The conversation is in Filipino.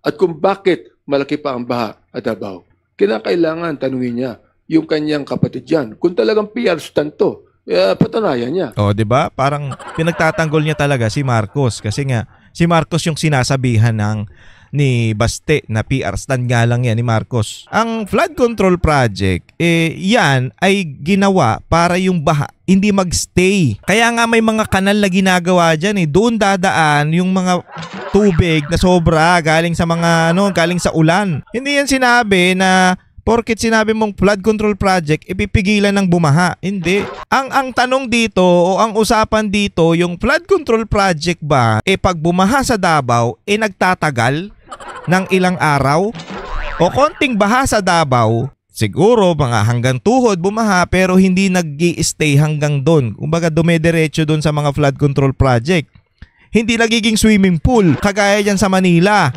at kung bakit malaki pa ang baha at Davao, kinakailangan tanungin niya yung kanyang kapatid yan. Kung talagang PR stunt to, patunayan niya. O, 'di ba? Parang pinagtatanggol niya talaga si Marcos kasi nga si Marcos yung sinasabihan ni Baste na PR stand nga lang yan ni Marcos. Ang flood control project, yan ay ginawa para yung baha hindi magstay. Kaya nga may mga kanal na ginagawa dyan Doon dadaan yung mga tubig na sobra galing sa mga galing sa ulan. Hindi yan sinabi na porket sinabi mong flood control project, ipipigilan ng bumaha. Hindi. Ang tanong dito o ang usapan dito, yung flood control project ba, pag bumaha sa Davao, nagtatagal ng ilang araw? O konting baha sa Davao, siguro mga hanggang tuhod bumaha pero hindi nag-i-stay hanggang doon. Kumbaga dumediretso doon sa mga flood control project. Hindi nagiging swimming pool, kagaya dyan sa Manila.